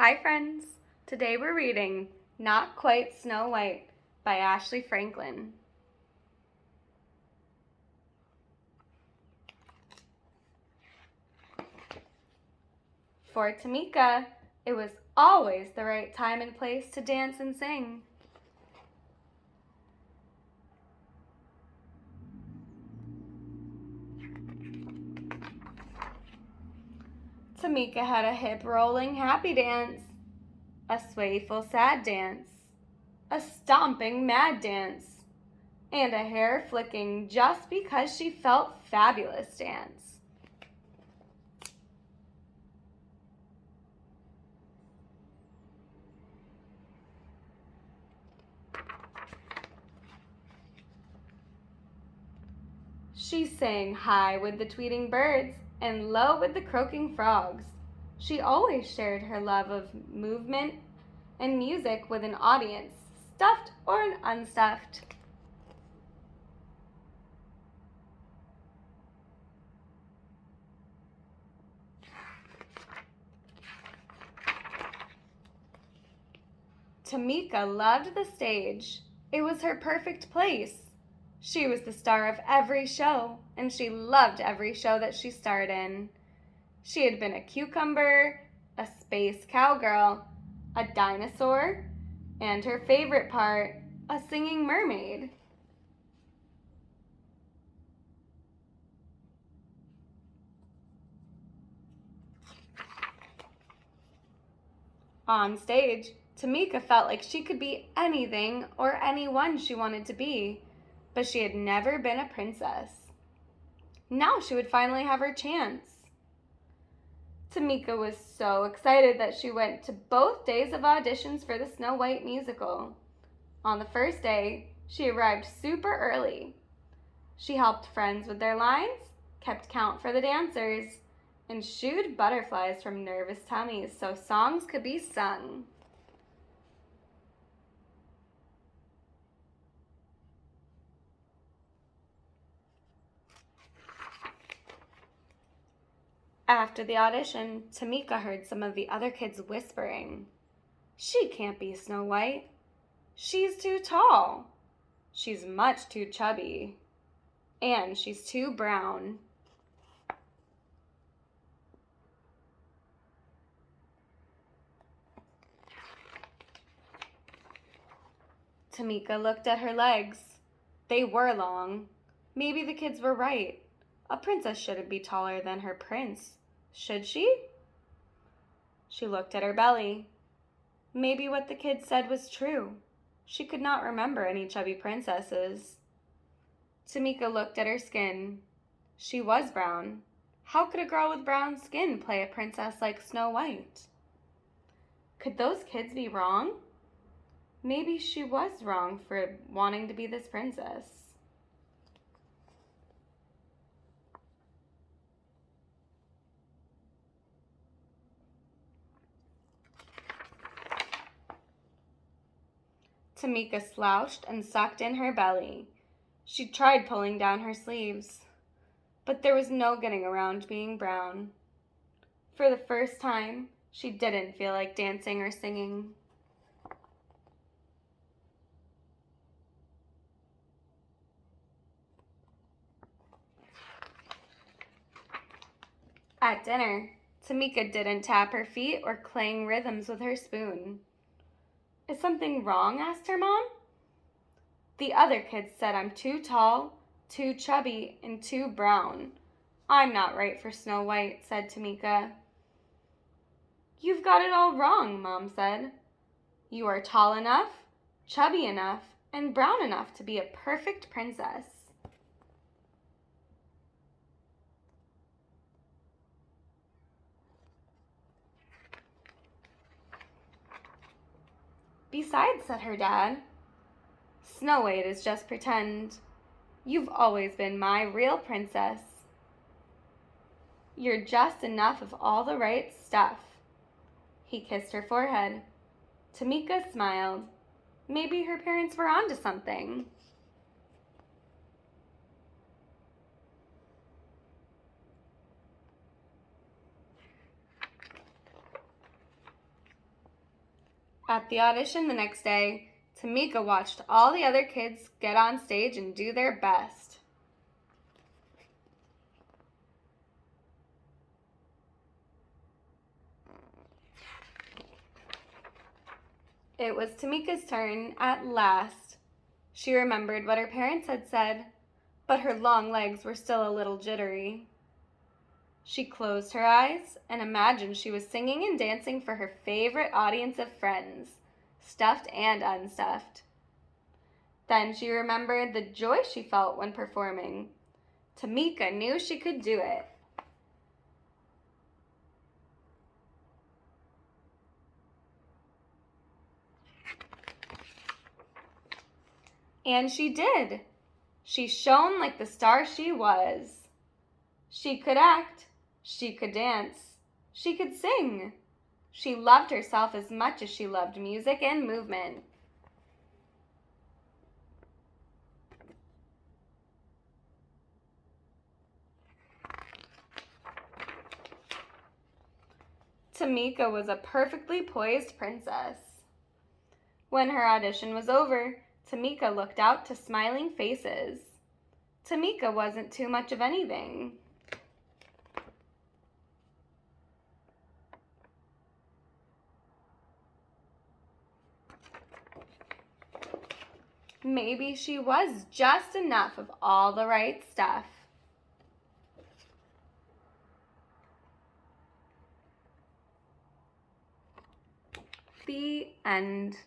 Hi friends! Today we're reading Not Quite Snow White by Ashley Franklin. For Tamika, it was always the right time and place to dance and sing. Tamika had a hip-rolling happy dance, a swayful sad dance, a stomping mad dance, and a hair-flicking just because she felt fabulous dance. She sang high with the tweeting birds and low with the croaking frogs. She always shared her love of movement and music with an audience, stuffed or unstuffed. Tamika loved the stage. It was her perfect place. She was the star of every show, and she loved every show that she starred in. She had been a cucumber, a space cowgirl, a dinosaur, and her favorite part, a singing mermaid. On stage, Tamika felt like she could be anything or anyone she wanted to be, but she had never been a princess. Now she would finally have her chance. Tamika was so excited that she went to both days of auditions for the Snow White musical. On the first day, she arrived super early. She helped friends with their lines, kept count for the dancers, and shooed butterflies from nervous tummies so songs could be sung. After the audition, Tamika heard some of the other kids whispering, "She can't be Snow White. She's too tall. She's much too chubby. And she's too brown." Tamika looked at her legs. They were long. Maybe the kids were right. A princess shouldn't be taller than her prince, should she? She looked at her belly. Maybe what the kids said was true. She could not remember any chubby princesses. Tamika looked at her skin. She was brown. How could a girl with brown skin play a princess like Snow White? Could those kids be wrong? Maybe she was wrong for wanting to be this princess. Tamika slouched and sucked in her belly. She tried pulling down her sleeves, but there was no getting around being brown. For the first time, she didn't feel like dancing or singing. At dinner, Tamika didn't tap her feet or clang rhythms with her spoon. "Is something wrong?" asked her mom. "The other kids said I'm too tall, too chubby, and too brown. I'm not right for Snow White," said Tamika. "You've got it all wrong," Mom said. "You are tall enough, chubby enough, and brown enough to be a perfect princess." "Besides," said her dad, "Snow White is just pretend. You've always been my real princess. You're just enough of all the right stuff." He kissed her forehead. Tamika smiled. Maybe her parents were onto something. At the audition the next day, Tamika watched all the other kids get on stage and do their best. It was Tamika's turn at last. She remembered what her parents had said, but her long legs were still a little jittery. She closed her eyes and imagined she was singing and dancing for her favorite audience of friends, stuffed and unstuffed. Then she remembered the joy she felt when performing. Tamika knew she could do it. And she did. She shone like the star she was. She could act. She could dance. She could sing. She loved herself as much as she loved music and movement. Tamika was a perfectly poised princess. When her audition was over, Tamika looked out to smiling faces. Tamika wasn't too much of anything. Maybe she was just enough of all the right stuff. The end.